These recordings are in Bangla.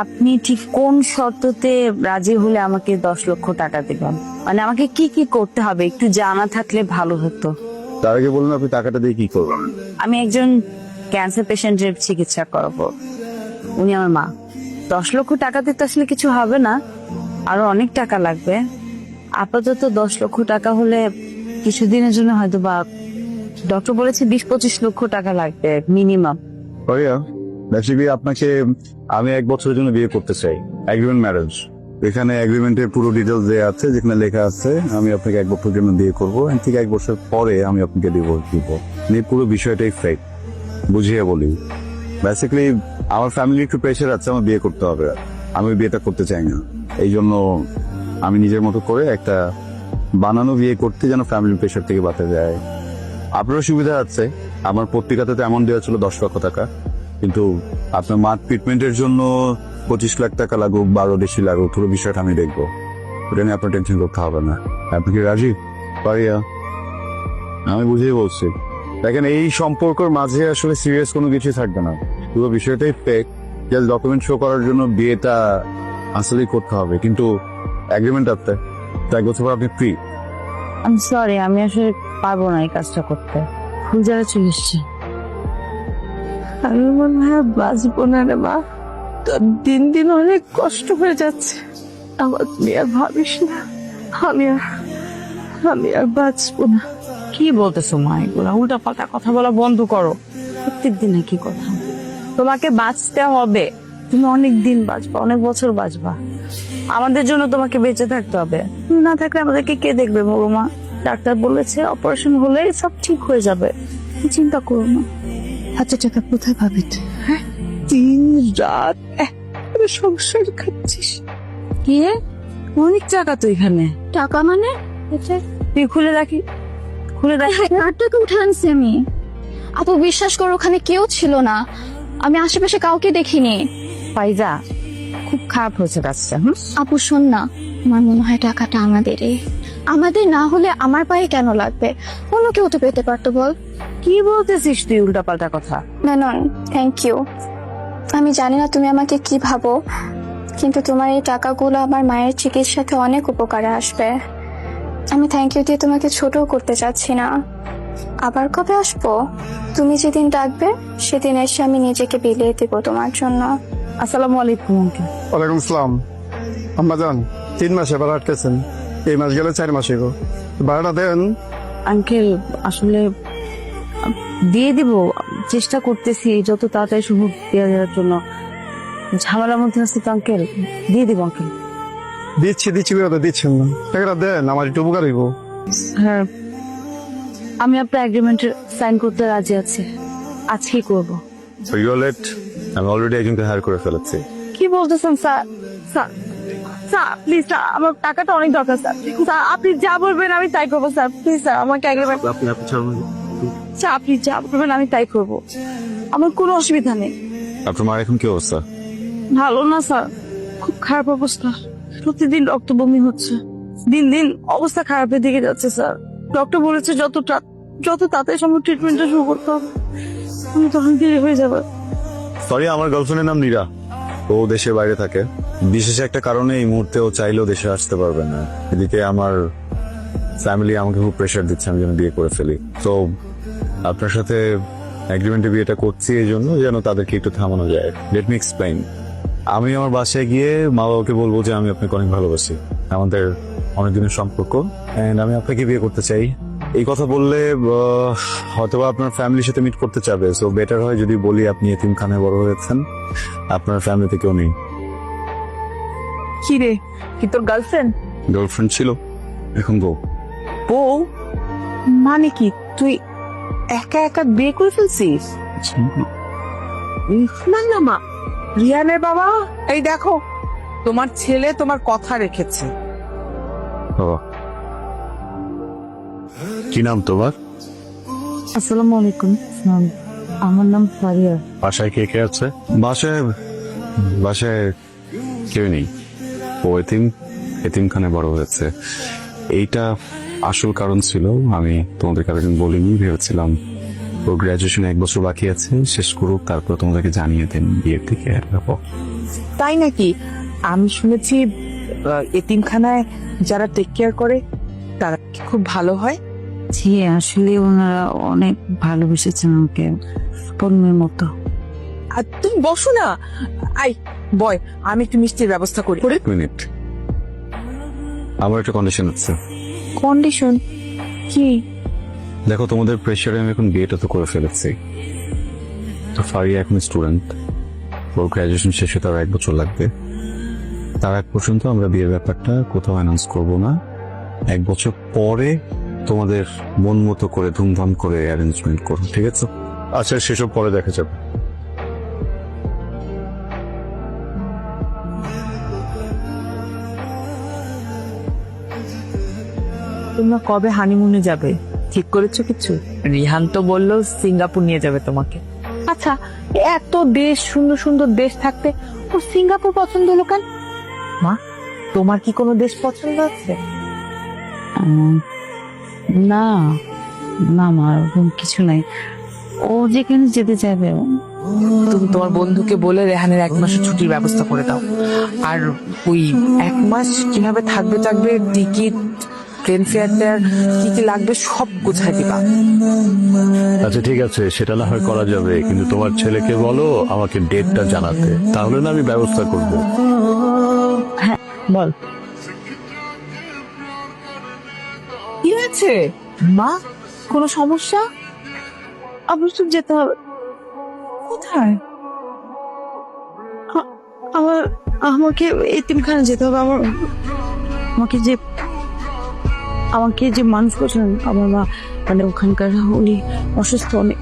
আপনি ঠিক কোন শর্ততে রাজি হলে আমাকে 10 লক্ষ টাকা দেবেন? মানে আমাকে কি কি করতে হবে একটু জানা থাকলে ভালো হতো। তার আগে বলুন আপনি টাকাটা দিয়ে কি করবেন? আমি একজন ক্যান্সার পেশেন্টের চিকিৎসা করাবো, উনি আমার মা। 10 লক্ষ টাকাতে তো আসলে কিছু হবে না, আরো অনেক টাকা লাগবে। আপাতত 10 লক্ষ টাকা হলে কিছুদিনের জন্য হয়তো বা, ডক্টর বলেছে 20-25 লক্ষ টাকা লাগবে মিনিমাম। ভাইয়া বেসিক্যালি আপনাকে আমি 1 বছরের জন্য বিয়ে করতে চাই, এগ্রিমেন্ট ম্যারেজ। এখানে এগ্রিমেন্টের পুরো ডিটেলস দেওয়া আছে, যেখানে লেখা আছে আমি আপনাকে 1 বছরের জন্য বিয়ে করবো, ঠিক 1 বছর পরে আমি আপনাকে ডিভোর্স দিব। এই পুরো বিষয়টাই ফেক, বুঝিয়ে বলি। বেসিক্যালি আমার ফ্যামিলি একটু প্রেশার আছে, আমার বিয়ে করতে হবে, আমি বিয়েটা করতে চাই না। এই জন্য আমি নিজের মতো করে একটা বানানো বিয়ে করতে, যেন ফ্যামিলির প্রেশার থেকে বাঁচা যায়। আপনারও সুবিধা আছে, আমার পত্রিকাতে তো এমন দেওয়া ছিল 10 লক্ষ টাকা, কিন্তু আপনার মার ট্রিটমেন্টের জন্য 25 লাখ টাকা লাগুক, 12 বেশি লাগুক, পুরো বিষয়টা আমি দেখবো। ওটা নিয়ে আপনার টেনশন করতে হবে না। আপনি কি রাজি? পারিয়া, আমি বুঝিয়ে বলছি। দেখেন, এই সম্পর্কের মাঝে আসলে সিরিয়াস কোনো কিছু থাকবে না, পুরো বিষয়টাই ফেক। জাস্ট ডকুমেন্ট শো করার জন্য বিয়েটা আসলেই করতে হবে, কিন্তু এগ্রিমেন্ট আছে, 1 বছর পর আপনি ফ্রি। আমি সরি, আমি আসলে পারবো না এই কাজটা করতে। ভুল জায়গায় চলে এসেছি। আমি মনে হয় বাঁচবো না রে মা, তোর দিন দিন অনেক কষ্ট হয়ে যাচ্ছে। আমার তুই আর ভাবিস না, আমি আর বাঁচবো না। কি বলতেছো মা, এগুলা উল্টা পাল্টা কথা বলা বন্ধ করো। প্রত্যেক দিনে কি কথা? তোমাকে বাঁচতে হবে, তুমি অনেক দিন বাঁচবা, অনেক বছর বাঁচবা। আমাদের জন্য তোমাকে বেঁচে থাকতে হবে, তুমি না থাকলে আমাদেরকে কে দেখবে বলো মা? ডাক্তার বলেছে অপারেশন হলে সব ঠিক হয়ে যাবে, তুমি চিন্তা করো না। এত টাকা কোথায় পাবি তুই? হ্যাঁ, দিন রাত একটা সংসার খাচ্ছিস। কি রে? অনেক টাকা তো এখানে। টাকা মানে? তুই খুলে রাখি, খুলে রাখি। কার টাকা উঠে আনছি আমি? আপু বিশ্বাস করো, ওখানে কেউ ছিল না, আমি আশেপাশে কাউকে দেখিনি। ফাইজা, খুব খারাপ হয়েছে কাজটা। আপু শোন না, আমার মনে হয় টাকাটা আমাদের না হলে আমার পায়ে কেন লাগবে? অন্য কেউ তো পেতে পারতো, বল। কি বলতেছিস তুই উল্টা পাল্টা কথা? Menon, thank you. আমি জানি না তুমি আমাকে কি ভাবো, কিন্তু তোমার এই টাকাগুলো আমার মায়ের চিকিৎসাতে অনেক উপকারে আসবে। আমি থ্যাংক ইউ দিয়ে তোমাকে ছোটও করতে চাচ্ছি না। আবার কবে আসবো? তুমি যেদিন ডাকবে সেদিন এসে আমি নিজেকে বিলিয়ে দিব তোমার জন্য। আসসালামু আলাইকুম আঙ্কেল। ওয়ালাইকুম আসসালাম। আম্মা যান, 3 মাসে ভাড়া আটকেছেন, এই মাস গেলে 4 মাস এগো, ভাড়াটা দেন। আঙ্কেল আসলে দিয়ে দিব, চেষ্টা করতেছি যত তাড়াতাড়ি সম্ভব দেওয়া দেওয়ার জন্য। ঝামেলার মধ্যে আছে তো আঙ্কেল, দিয়ে দিব আঙ্কেল। দিচ্ছি করে তো দিচ্ছেন না, টাকাটা দেন, আমার একটু উপকার হইব। হ্যাঁ, আমি আপনার এগ্রিমেন্টে সাইন করতে রাজি আছি, আজকেই করব। আমি অলরেডি একজনকে হায়ার করে ফেলেছি। কি বলতেছেন sir? Sir sir please sir, আমার টাকাটা অনেক দরকার স্যার। স্যার আপনি যা বলবেন আমি তাই করবো স্যার, প্লিজ স্যার আমাকে এগ্রিমেন্ট। স্যার আপনি যা বলবেন আমি তাই করবো, আমার কোনো অসুবিধা নেই। আপনার মার এখন কি অবস্থা? ভালো না স্যার, খুব খারাপ অবস্থা, প্রতিদিন রক্ত বমি হচ্ছে, দিন দিন অবস্থা খারাপের দিকে যাচ্ছে স্যার। ডক্টর বলেছে যত তাড়াতাড়ি সম্ভব ট্রিটমেন্টটা শুরু করতে হবে, আমি তখন দেরি হয়ে যাবে। সরি, আমার গার্লফ্রেন্ডের নাম নীরা, ও দেশের বাইরে থাকে। বিশেষ একটা কারণে এই মুহূর্তে ও চাইলেও দেশে আসতে পারবে না। এদিকে আমার ফ্যামিলি আমাকে খুব প্রেশার দিচ্ছে আমি যেন বিয়ে করে ফেলি। তো আপনার সাথে এগ্রিমেন্টে বিয়েটা করছি এই জন্য যেন তাদেরকে একটু থামানো যায়। Let me explain. আমি আমার বাসায় গিয়ে মা বাবাকে বলবো যে আমি আপনাকে অনেক ভালোবাসি, আমাদের অনেকদিনের সম্পর্ক, এন্ড আমি আপনাকে বিয়ে করতে চাই। এই কথা বললে হয়তো আপনার ফ্যামিলির সাথে মিট করতে চাবে, সো বেটার হয় যদি বলি আপনি এতিমখানায় বড় হয়েছেন, আপনার ফ্যামিলিতে কেউ নেই। কি রে, কি তোর গার্লফ্রেন্ড? গার্লফ্রেন্ড ছিল, এখন বউ। বউ মানে কি? তুই একা একা বিয়ে করে ফেলছিস? না না মা, রিয়ানের বাবা, এই দেখো তোমার ছেলে তোমার কথা রেখেছে। বাবা, কি নাম তোমার? আসসালামু আলাইকুম। আমার নাম ফারিয়া। বাসায় কে কে আছে? বাসায় কেউ নেই, ও এতিমখানে বড় হয়েছে। এইটা আসল কারণ ছিল, আমি তোমাদের কারণ বলিনি, ভেবেছিলাম ওর গ্রাজুয়েশন 1 বছর বাকি আছে, শেষ করুক, তারপর তোমাদেরকে জানিয়ে দেন বিয়ের থেকে। তাই নাকি? আমি শুনেছি এতিমখানায় যারা টেক কেয়ার করে তারা কি খুব ভালো হয়। জি, আসলে ওনারা অনেক ভালোবেসেছেন আমাকে পণ্যের মতো। আর তুমি বসো না, আই বয়, আমি একটু মিষ্টির ব্যবস্থা করি। মিনিট, আমার একটা কন্ডিশন আছে। কন্ডিশন কি? দেখো, তোমাদের প্রেশারে আমি এখন বিয়েটা তো করে ফেলেছি, তো ফারিয়া এখন স্টুডেন্ট, ওর গ্রাজুয়েশন শেষ হতে আর 1 বছর লাগবে। তার আগ পর্যন্ত আমরা বিয়ের ব্যাপারটা কোথাও অ্যানাউন্স করব না। 1 বছর পরে তোমাদের মন মতো করে ধুমধাম করে অ্যারেঞ্জমেন্ট করো, ঠিক আছে? আচ্ছা, সেসব পরে দেখা যাবে। তোমরা কবে হানিমুনে যাবে ঠিক করেছো কিছু? রিহান তো বললো সিঙ্গাপুর নিয়ে যাবে তোমাকে। আচ্ছা, এত দেশ, সুন্দর সুন্দর দেশ থাকতে ও সিঙ্গাপুর পছন্দ হলো কেন? মা, তোমার কি কোনো দেশ পছন্দ আছে? না না মা, ওরকম কিছু নাই। ও যেখানে যেতে চাইবে। তুমি তোমার বন্ধুকে বলে রেহানের 1 মাসের ছুটির ব্যবস্থা করে দাও। আর ওই 1 মাস কিভাবে থাকবে টিকিট, প্লেন ফেয়ার কি কি লাগবে সব গোছায় দিবা। আচ্ছা ঠিক আছে, সেটা না হয় করা যাবে, কিন্তু তোমার ছেলেকে বলো আমাকে ডেটটা জানাতে, তাহলে না আমি ব্যবস্থা করব। হ্যাঁ বল। কি হয়েছে মা? কোনো সমস্যা? অবশ্যই যেতে হবে। কোথায়? আমাকে এতিমখানা যেতে হবে। আমাকে যে মানুষ করছেন আমার মা, মানে ওখানকার, উনি অসুস্থ অনেক।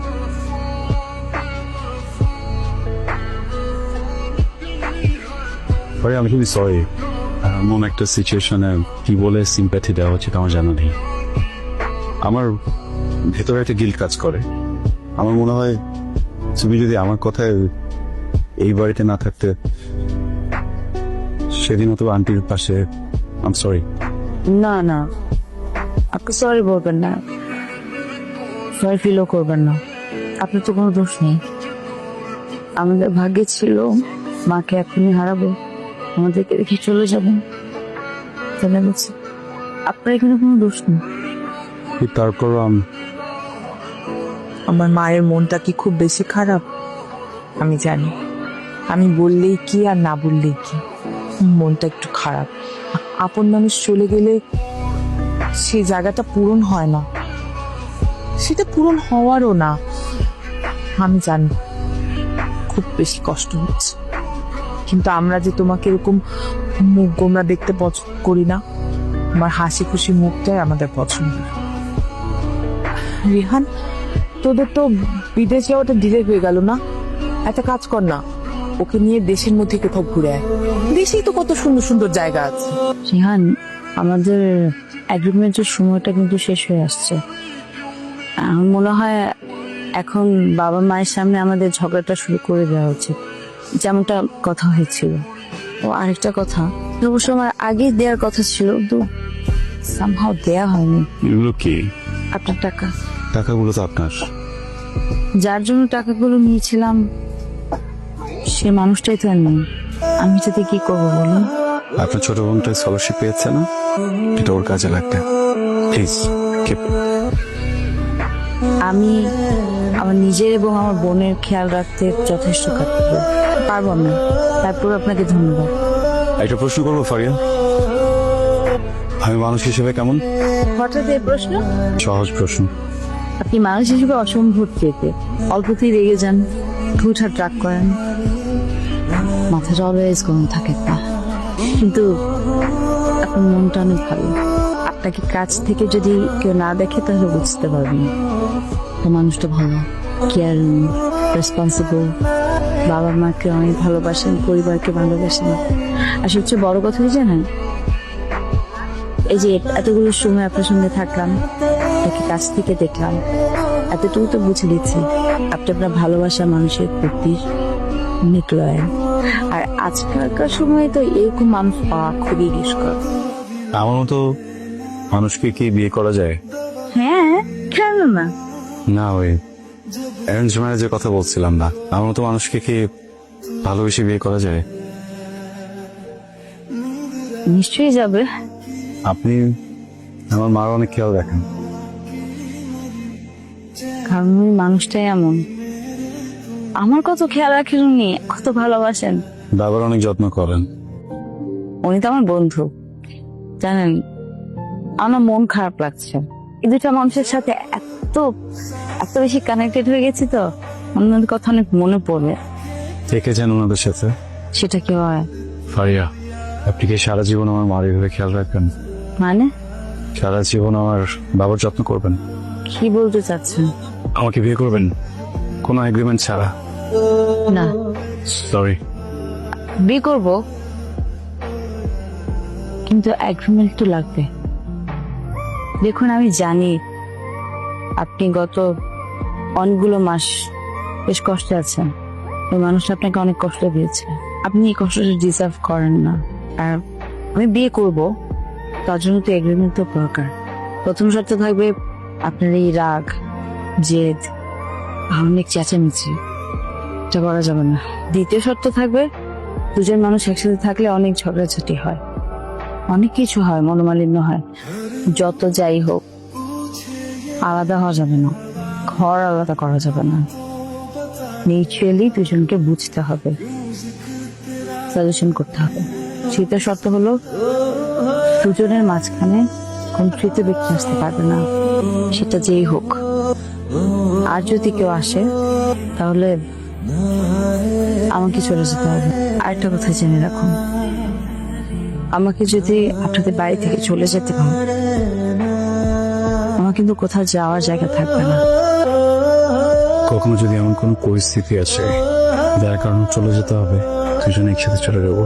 আমি খুবই সরি, এমন একটা সিচুয়েশনে কি বলে সিম্প্যাথি দেওয়া উচিত আমার জানা নেই। আমার ভেতরে একটা গিল্ট কাজ করে। আমার মনে হয় তুমি যদি আমার কথায় এই বাড়িতে না থাকতে, সেদিন তো আন্টির পাশে। I am sorry. না না, আপনি সরি বলবেন না, সরি ফিলও করবেন না। আপনার তো কোনো দোষ নেই। আমাদের ভাগ্যে ছিল মাকে এখনই হারাবো, আমাদেরকে রেখে চলে যাবেন। চলে গেছে, আপনার এখানে কোনো দোষ নেই। তারপর আমার মায়ের মনটা কি খুব বেশি খারাপ? আমি জানি, আমি বললেই কি আর না বললেই কি, মনটা একটু খারাপ। আপন মানুষ চলে গেলে সেই জায়গাটা পূরণ হয় না, সেটা পূরণ হওয়ারও না। আমি জানি খুব বেশি কষ্ট হচ্ছে, কিন্তু আমরা যে তোমাকে এরকম মুখ গোমরা দেখতে পছন্দ করি না। আমার হাসি খুশি মুখটাই আমাদের পছন্দ। রিহান, তোদের তো বিদেশ যাওয়াটা ডিলে হয়ে গেল না? একটা কাজ কর না, ওকে নিয়ে দেশের মধ্যে কোথাও ঘুরে আয়। দেশেই তো কত সুন্দর সুন্দর জায়গা আছে। রিহান, আমাদের এগ্রিমেন্টের সময়টা কিন্তু শেষ হয়ে আসছে। আমার মনে হয় এখন বাবা মায়ের সামনে আমাদের ঝগড়াটা শুরু করে দেওয়া উচিত, যেমনটা কথা হয়েছিল। ও আরেকটা কথা, অবশ্য আমার আগে দেওয়ার কথা ছিল, কিন্তু সামহাও দেয়া হয়নি। এগুলো কি? আপনার টাকা। টাকাগুলো তো আপনার। যার জন্য টাকাগুলো নিয়েছিলাম সে মানুষটাই তো আর নেই। আমি যাতে কি করবো বলুন? আপনার ছোট বোনটা স্কলারশিপ পেয়েছে না, এটা ওর কাজে লাগবে। Please keep. আমি আমার নিজের এবং আমার বোনের খেয়াল রাখতে যথেষ্ট পারবো আমি। তারপর আপনাকে ধন্যবাদ। একটা প্রশ্ন করবো ফারিয়া, আমি মানুষ হিসেবে কেমন? হঠাৎ এই প্রশ্ন? সহজ প্রশ্ন। আপনি মানুষ হিসেবে অসম্ভব চেপে, অল্পতেই রেগে যান, হুটহাট রাগ করেন, মাথাটা অলওয়েজ গরম থাকে না, কিন্তু আপনার মনটা অনেক ভালো। আপনাকে কাছ থেকে যদি কেউ না দেখে তাহলে বুঝতে পারবেন মানুষটা ভালো, কেয়ারিং, রেসপন্সিবল, বাবা মাকে অনেক ভালোবাসেন, পরিবারকে ভালোবাসেন। আর সবচেয়ে বড় কথা কি জানেন, এই যে এতগুলো সময় আপনার সঙ্গে থাকলাম, তাকে কাছ থেকে দেখলাম, এতটুকু তো বুঝে দিচ্ছি আপনি আপনার ভালোবাসা মানুষের প্রতি অনেক লয়াল। আর আজকালকার সময় তো এরকম মানুষ পাওয়া খুবই দুষ্কর। আমার মতো মানুষকে কি বিয়ে করা যায়? হ্যাঁ, কেন না? না, ওই অ্যারেঞ্জ ম্যারেজের কথা বলছিলাম না, আমার মতো মানুষকে কি ভালোবেসে বিয়ে করা যায়? নিশ্চয়ই যাবে। আপনি আমার মার অনেক খেয়াল রাখেন। কারণ ওই মানুষটাই এমন। আমার কত খেয়াল রাখেন উনি, কত ভালোবাসেন। বাবার অনেক যত্ন করেন। উনি তো আমার বন্ধু, জানেন। আমার মন খারাপ লাগছে, এই দুটা মানুষের সাথে এত এত বেশি কানেক্টেড হয়ে গেছি তো, ওনাদের কথা অনেক মনে পড়ে। থেকে যান ওনাদের সাথে। সেটা কি হয়? ফারিয়া, আপনি কি সারা জীবন আমার মার এভাবে খেয়াল রাখবেন? মানে সারা জীবন আমার বাবার যত্ন করবেন? কি বলতে চাচ্ছেন? আমাকে বিয়ে করবেন কোনো এগ্রিমেন্ট ছাড়া? না, সরি। বিয়ে করব, কিন্তু এগ্রিমেন্ট তো লাগবে। দেখুন, আমি জানি আপনি গত অনেকগুলো মাস বেশ কষ্টে আছেন। ওই মানুষটা আপনাকে অনেক কষ্ট দিয়েছে, আপনি এই কষ্টটা ডিজার্ভ করেন না। আর আমি বিয়ে করব, তার জন্য তো এগ্রিমেন্ট তো দরকার। প্রথম শর্ত থাকবে আপনার এই রাগ, জেদ, অনেক চেঁচামেচি, এটা করা যাবে না। দ্বিতীয় শর্ত থাকবে দুজন মানুষ একসাথে থাকলে অনেক ঝগড়াঝাটি হয়, অনেক কিছু হয়, মনোমালিন্য হয়। যত যাই হোক আলাদা হওয়া যাবে না, ঘর আলাদা করা যাবে না। মিউচুয়ালি দুজনকে বুঝতে হবে, সলিউশন করতে হবে। তৃতীয় শর্ত হলো দুজনের মাঝখানে কোন তৃতীয় ব্যক্তি আসতে পারবে না, সেটা যেই হোক। আর যদি কেউ আসে তাহলে আমাকে চলে যেতে হবে। আরেকটা কথা জেনে রাখুন, আমাকে যদি আপনাদের বাড়ি থেকে চলে যেতে হয়, আমার কিন্তু কোথাও যাওয়ার জায়গা থাকবে না। কখনো যদি এমন কোনো পরিস্থিতি আসে যার কারণে চলে যেতে হবে, দুজনে একসাথে চলে যাবো।